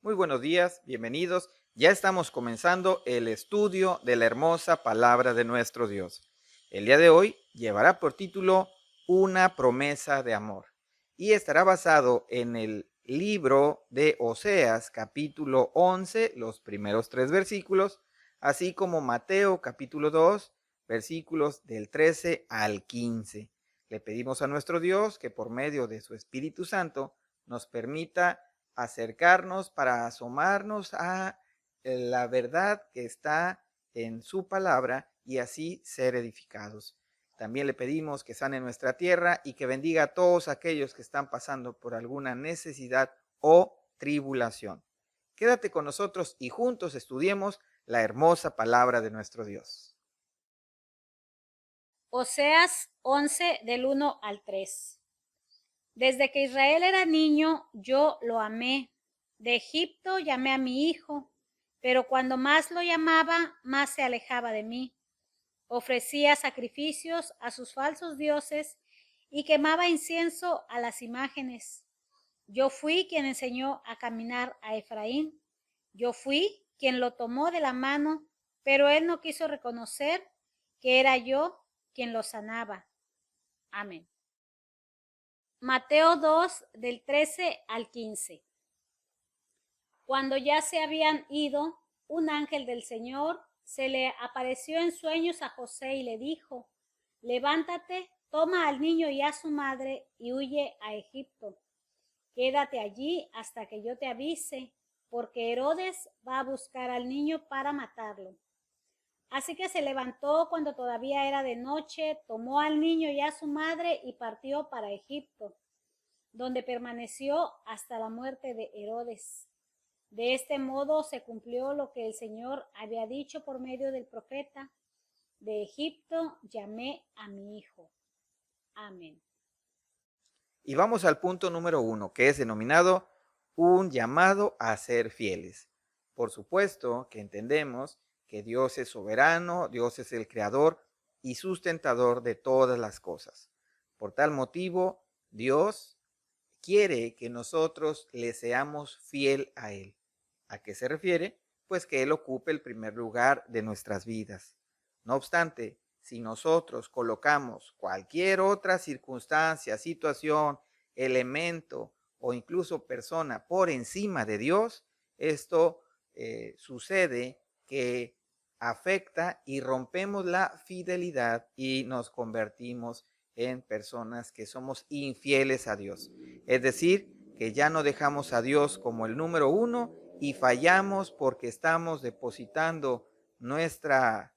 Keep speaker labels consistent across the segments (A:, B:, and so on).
A: Muy buenos días, bienvenidos. Ya estamos comenzando el estudio de la hermosa palabra de nuestro Dios. El día de hoy llevará por título Una promesa de amor y estará basado en el libro de Oseas, capítulo 11, los primeros 3 versículos, así como Mateo, capítulo 2, versículos del 13 al 15. Le pedimos a nuestro Dios que por medio de su Espíritu Santo nos permita acercarnos para asomarnos a la verdad que está en su palabra y así ser edificados. También le pedimos que sane nuestra tierra y que bendiga a todos aquellos que están pasando por alguna necesidad o tribulación. Quédate con nosotros y juntos estudiemos la hermosa palabra de nuestro Dios.
B: Oseas 11 del 1 al 3. Desde que Israel era niño, yo lo amé. De Egipto llamé a mi hijo, pero cuando más lo llamaba, más se alejaba de mí. Ofrecía sacrificios a sus falsos dioses y quemaba incienso a las imágenes. Yo fui quien enseñó a caminar a Efraín. Yo fui quien lo tomó de la mano, pero él no quiso reconocer que era yo quien lo sanaba. Amén. Mateo 2 del 13 al 15. Cuando ya se habían ido, un ángel del Señor se le apareció en sueños a José y le dijo, levántate, toma al niño y a su madre y huye a Egipto. Quédate allí hasta que yo te avise, porque Herodes va a buscar al niño para matarlo. Así que se levantó cuando todavía era de noche, tomó al niño y a su madre y partió para Egipto, donde permaneció hasta la muerte de Herodes. De este modo se cumplió lo que el Señor había dicho por medio del profeta: de Egipto llamé a mi hijo. Amén.
A: Y vamos al punto número 1, que es denominado un llamado a ser fieles. Por supuesto que entendemos que Dios es soberano, Dios es el creador y sustentador de todas las cosas. Por tal motivo, Dios quiere que nosotros le seamos fiel a Él. ¿A qué se refiere? Pues que Él ocupe el primer lugar de nuestras vidas. No obstante, si nosotros colocamos cualquier otra circunstancia, situación, elemento o incluso persona por encima de Dios, esto sucede que afecta y rompemos la fidelidad y nos convertimos en personas que somos infieles a Dios. Es decir, que ya no dejamos a Dios como el número uno y fallamos porque estamos depositando nuestra,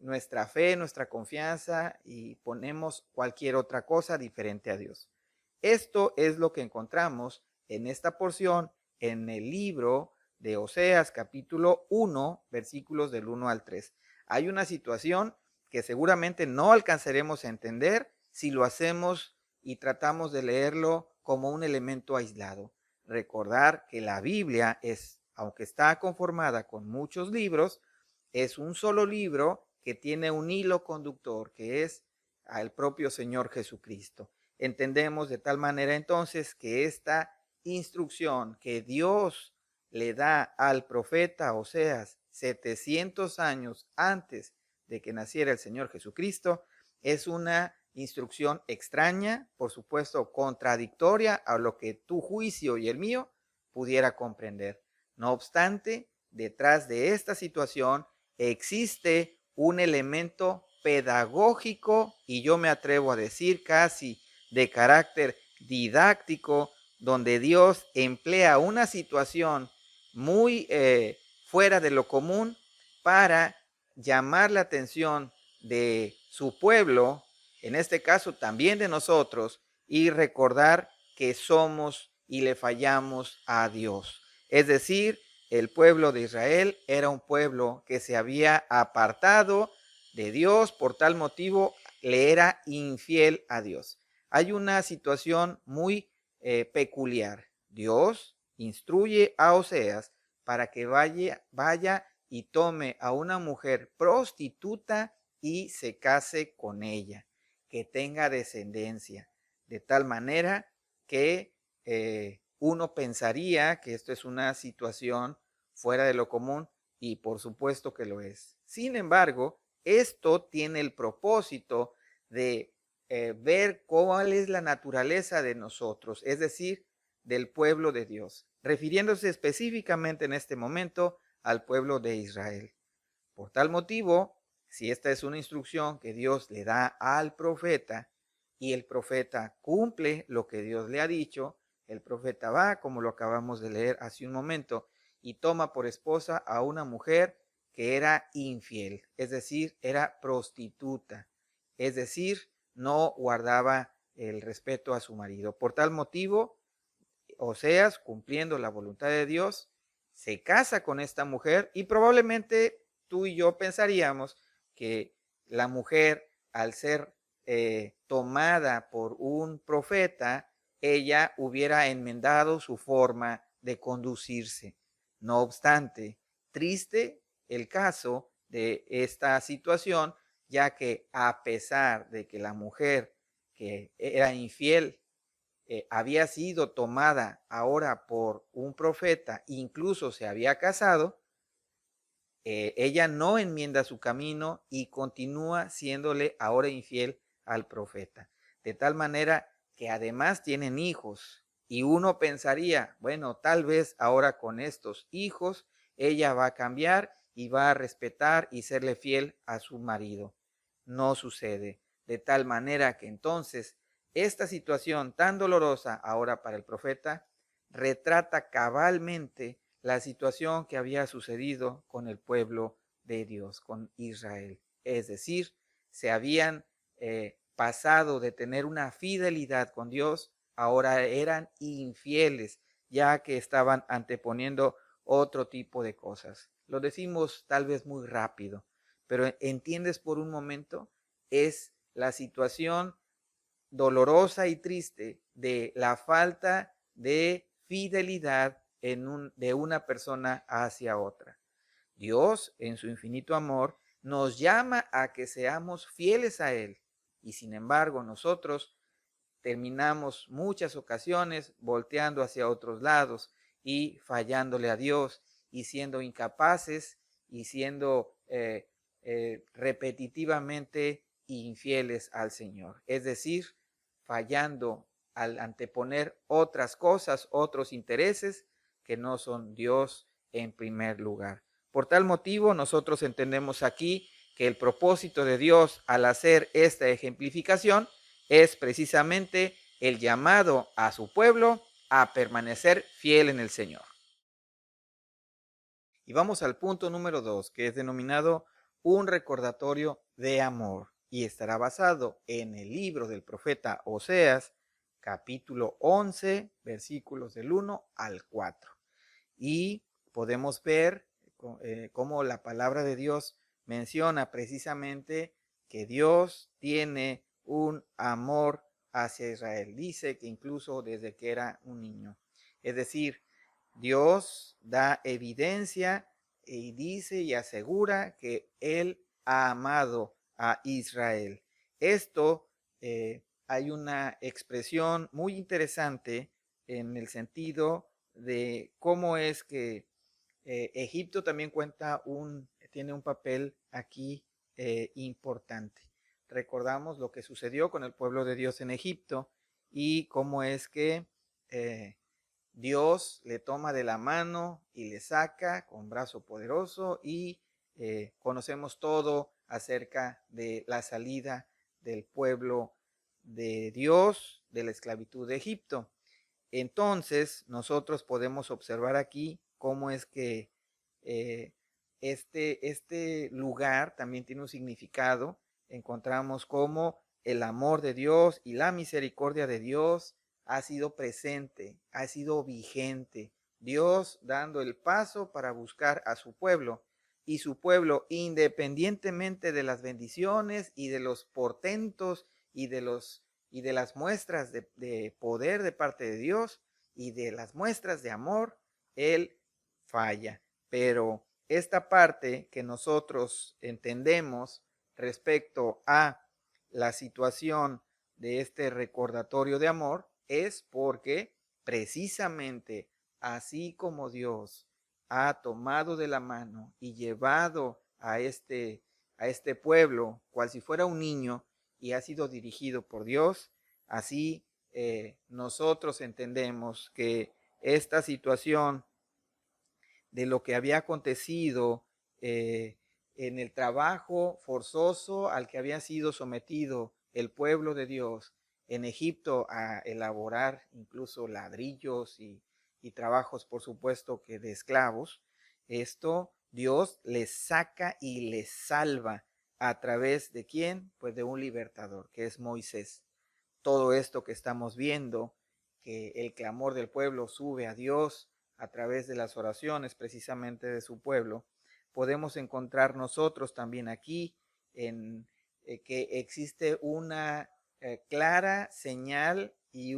A: nuestra fe, nuestra confianza y ponemos cualquier otra cosa diferente a Dios. Esto es lo que encontramos en esta porción en el libro de Oseas capítulo 1, versículos del 1 al 3. Hay una situación que seguramente no alcanzaremos a entender si lo hacemos y tratamos de leerlo como un elemento aislado. Recordar que la Biblia es, aunque está conformada con muchos libros, es un solo libro que tiene un hilo conductor, que es al propio Señor Jesucristo. Entendemos de tal manera entonces que esta instrucción que Dios le da al profeta Oseas 700 años antes de que naciera el Señor Jesucristo, es una instrucción extraña, por supuesto contradictoria a lo que tu juicio y el mío pudiera comprender. No obstante, detrás de esta situación existe un elemento pedagógico y yo me atrevo a decir casi de carácter didáctico, donde Dios emplea una situación muy fuera de lo común para llamar la atención de su pueblo, en este caso también de nosotros, y recordar que somos y le fallamos a Dios. Es decir, el pueblo de Israel era un pueblo que se había apartado de Dios, por tal motivo le era infiel a Dios. Hay una situación muy peculiar. Dios instruye a Oseas para que vaya y tome a una mujer prostituta y se case con ella, que tenga descendencia, de tal manera que Uno pensaría que esto es una situación fuera de lo común y por supuesto que lo es. Sin embargo, esto tiene el propósito de ver cuál es la naturaleza de nosotros, es decir, del pueblo de Dios, refiriéndose específicamente en este momento al pueblo de Israel. Por tal motivo, si esta es una instrucción que Dios le da al profeta y el profeta cumple lo que Dios le ha dicho, el profeta va, como lo acabamos de leer hace un momento, y toma por esposa a una mujer que era infiel, es decir, era prostituta, es decir, no guardaba el respeto a su marido. Por tal motivo, Oseas, cumpliendo la voluntad de Dios, se casa con esta mujer y probablemente tú y yo pensaríamos que la mujer, al ser tomada por un profeta, ella hubiera enmendado su forma de conducirse. No obstante, triste el caso de esta situación, ya que a pesar de que la mujer que era infiel había sido tomada ahora por un profeta, incluso se había casado, ella no enmienda su camino y continúa siéndole ahora infiel al profeta. De tal manera que además tienen hijos y uno pensaría, bueno, tal vez ahora con estos hijos ella va a cambiar y va a respetar y serle fiel a su marido. No sucede. De tal manera que entonces esta situación tan dolorosa ahora para el profeta retrata cabalmente la situación que había sucedido con el pueblo de Dios, con Israel. Es decir, se habían pasado de tener una fidelidad con Dios, ahora eran infieles, ya que estaban anteponiendo otro tipo de cosas. Lo decimos tal vez muy rápido, pero entiendes por un momento, es la situación dolorosa y triste de la falta de fidelidad de una persona hacia otra. Dios, en su infinito amor, nos llama a que seamos fieles a Él. Y sin embargo, nosotros terminamos muchas ocasiones volteando hacia otros lados y fallándole a Dios y siendo incapaces y siendo repetitivamente infieles al Señor. Es decir, fallando al anteponer otras cosas, otros intereses que no son Dios en primer lugar. Por tal motivo, nosotros entendemos aquí que el propósito de Dios al hacer esta ejemplificación es precisamente el llamado a su pueblo a permanecer fiel en el Señor. Y vamos al punto número 2, que es denominado un recordatorio de amor y estará basado en el libro del profeta Oseas, capítulo 11, versículos del 1 al 4. Y podemos ver cómo la palabra de Dios menciona precisamente que Dios tiene un amor hacia Israel. Dice que incluso desde que era un niño. Es decir, Dios da evidencia y dice y asegura que Él ha amado a Israel. Esto hay una expresión muy interesante en el sentido de cómo es que Egipto también tiene un papel aquí importante. Recordamos lo que sucedió con el pueblo de Dios en Egipto y cómo es que eh, Dios le toma de la mano y le saca con brazo poderoso y conocemos todo acerca de la salida del pueblo de Dios de la esclavitud de Egipto. Entonces, nosotros podemos observar aquí cómo es que eh, este lugar también tiene un significado. Encontramos cómo el amor de Dios y la misericordia de Dios ha sido presente, ha sido vigente. Dios dando el paso para buscar a su pueblo y su pueblo, independientemente de las bendiciones y de los portentos y de las muestras de poder de parte de Dios y de las muestras de amor, Él falla. Pero esta parte que nosotros entendemos respecto a la situación de este recordatorio de amor es porque precisamente así como Dios ha tomado de la mano y llevado a este pueblo, cual si fuera un niño, y ha sido dirigido por Dios, así nosotros entendemos que esta situación de lo que había acontecido en el trabajo forzoso al que había sido sometido el pueblo de Dios en Egipto a elaborar incluso ladrillos y trabajos, por supuesto, que de esclavos. Esto Dios les saca y les salva a través de quién? Pues de un libertador, que es Moisés. Todo esto que estamos viendo, que el clamor del pueblo sube a Dios a través de las oraciones precisamente de su pueblo, podemos encontrar nosotros también aquí en que existe una clara señal y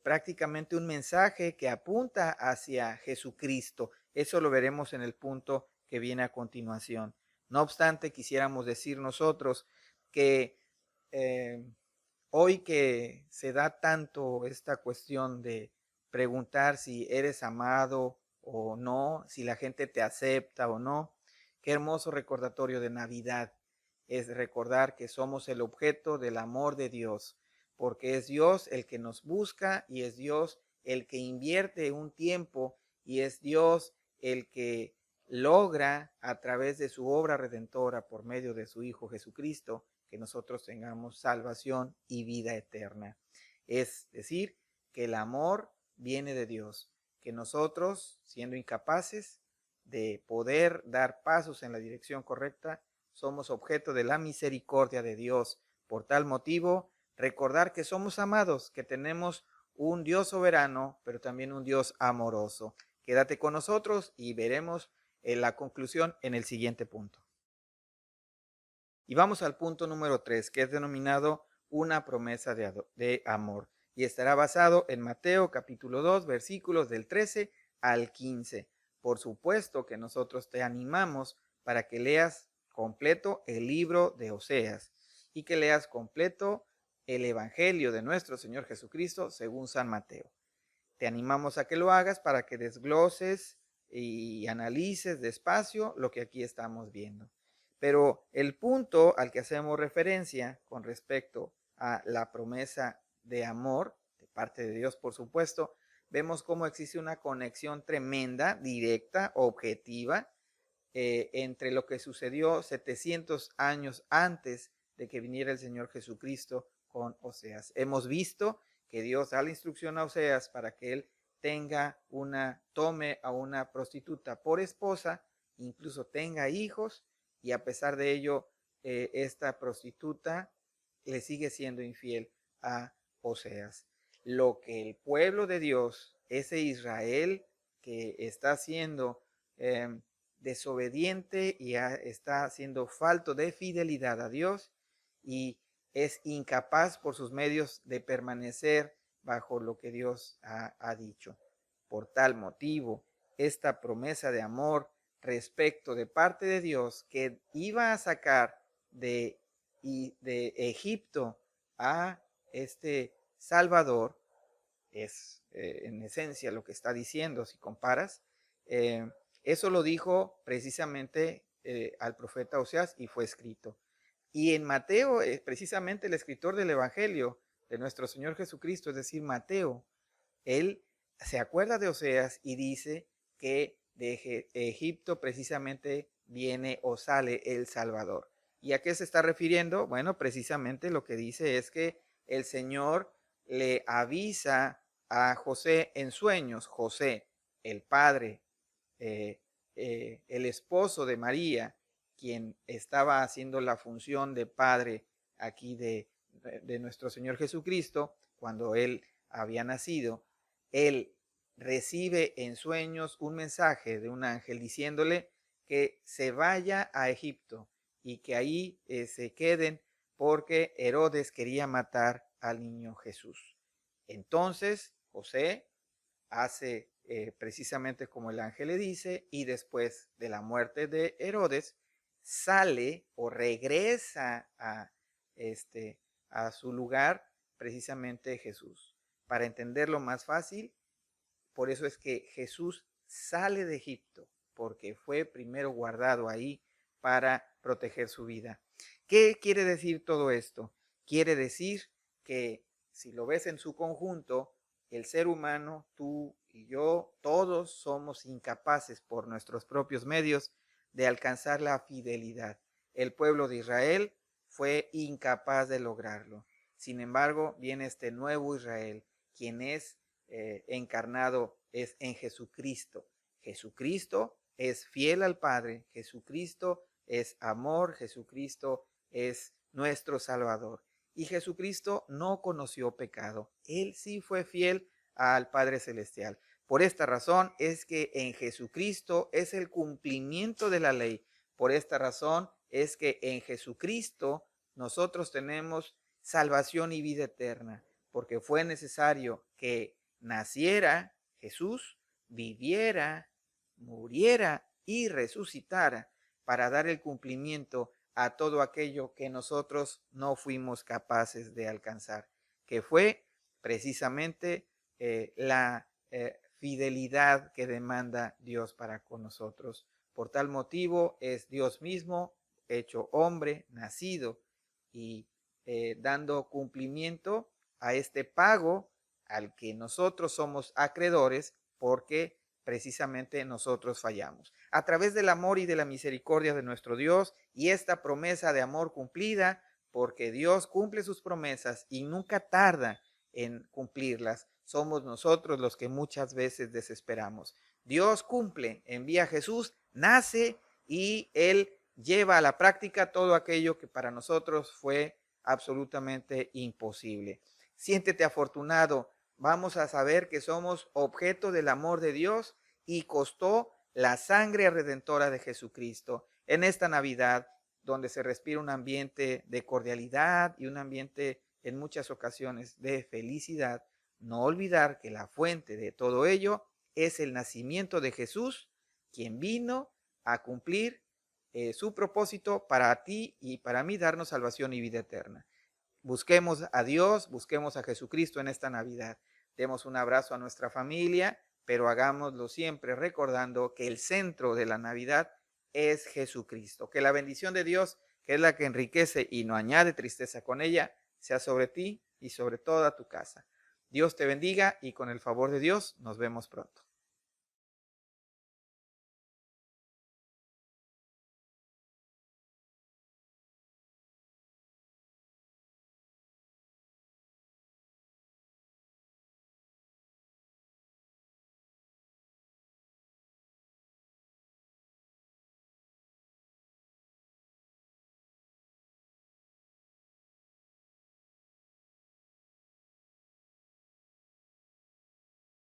A: prácticamente un mensaje que apunta hacia Jesucristo. Eso lo veremos en el punto que viene a continuación. No obstante, quisiéramos decir nosotros que eh, hoy que se da tanto esta cuestión de preguntar si eres amado o no, si la gente te acepta o no, qué hermoso recordatorio de Navidad es recordar que somos el objeto del amor de Dios, porque es Dios el que nos busca y es Dios el que invierte un tiempo y es Dios el que logra a través de su obra redentora por medio de su Hijo Jesucristo que nosotros tengamos salvación y vida eterna. Es decir, que el amor viene de Dios, que nosotros, siendo incapaces de poder dar pasos en la dirección correcta, somos objeto de la misericordia de Dios. Por tal motivo, recordar que somos amados, que tenemos un Dios soberano, pero también un Dios amoroso. Quédate con nosotros y veremos la conclusión en el siguiente punto. Y vamos al punto número 3, que es denominado una promesa de amor. Y estará basado en Mateo capítulo 2, versículos del 13 al 15. Por supuesto que nosotros te animamos para que leas completo el libro de Oseas y que leas completo el Evangelio de nuestro Señor Jesucristo según San Mateo. Te animamos a que lo hagas para que desgloses y analices despacio lo que aquí estamos viendo. Pero el punto al que hacemos referencia con respecto a la promesa de amor, de parte de Dios por supuesto, vemos cómo existe una conexión tremenda, directa, objetiva, entre lo que sucedió 700 años antes de que viniera el Señor Jesucristo con Oseas. Hemos visto que Dios da la instrucción a Oseas para que él tome a una prostituta por esposa, incluso tenga hijos, y a pesar de ello, esta prostituta le sigue siendo infiel a Oseas. Lo que el pueblo de Dios, ese Israel que está siendo desobediente y está siendo falto de fidelidad a Dios y es incapaz por sus medios de permanecer bajo lo que Dios ha dicho. Por tal motivo, esta promesa de amor respecto de parte de Dios que iba a sacar de Egipto a este Salvador, es en esencia lo que está diciendo si comparas. Eso lo dijo precisamente al profeta Oseas y fue escrito. Y en Mateo, precisamente el escritor del Evangelio de nuestro Señor Jesucristo, es decir, Mateo, él se acuerda de Oseas y dice que de Egipto precisamente viene o sale el Salvador. ¿Y a qué se está refiriendo? Bueno, precisamente lo que dice es que el Señor le avisa a José en sueños. José, el padre, el esposo de María, quien estaba haciendo la función de padre aquí de nuestro Señor Jesucristo, cuando él había nacido, él recibe en sueños un mensaje de un ángel diciéndole que se vaya a Egipto y que ahí se queden porque Herodes quería matar al niño Jesús. Entonces José hace precisamente como el ángel le dice y después de la muerte de Herodes sale o regresa a su lugar precisamente Jesús. para entenderlo más fácil, por eso es que Jesús sale de Egipto, porque fue primero guardado ahí para proteger su vida. ¿Qué quiere decir todo esto? Quiere decir que si lo ves en su conjunto, el ser humano, tú y yo, todos somos incapaces por nuestros propios medios de alcanzar la fidelidad. El pueblo de Israel fue incapaz de lograrlo. Sin embargo, viene este nuevo Israel, quien es encarnado es en Jesucristo. Jesucristo es fiel al Padre, Jesucristo es amor, Jesucristo es nuestro Salvador. Y Jesucristo no conoció pecado. Él sí fue fiel al Padre Celestial. Por esta razón es que en Jesucristo es el cumplimiento de la ley. Por esta razón es que en Jesucristo nosotros tenemos salvación y vida eterna, porque fue necesario que naciera Jesús, viviera, muriera y resucitara para dar el cumplimiento a todo aquello que nosotros no fuimos capaces de alcanzar, que fue precisamente la fidelidad que demanda Dios para con nosotros. Por tal motivo es Dios mismo, hecho hombre, nacido y dando cumplimiento a este pago al que nosotros somos acreedores porque precisamente nosotros fallamos. A través del amor y de la misericordia de nuestro Dios y esta promesa de amor cumplida, porque Dios cumple sus promesas y nunca tarda en cumplirlas, somos nosotros los que muchas veces desesperamos. Dios cumple, envía a Jesús, nace y Él lleva a la práctica todo aquello que para nosotros fue absolutamente imposible. Siéntete afortunado. Vamos a saber que somos objeto del amor de Dios y costó la sangre redentora de Jesucristo. En esta Navidad, donde se respira un ambiente de cordialidad y un ambiente en muchas ocasiones de felicidad, no olvidar que la fuente de todo ello es el nacimiento de Jesús, quien vino a cumplir su propósito para ti y para mí, darnos salvación y vida eterna. Busquemos a Dios, busquemos a Jesucristo en esta Navidad. Demos un abrazo a nuestra familia, pero hagámoslo siempre recordando que el centro de la Navidad es Jesucristo. Que la bendición de Dios, que es la que enriquece y no añade tristeza con ella, sea sobre ti y sobre toda tu casa. Dios te bendiga y con el favor de Dios nos vemos pronto.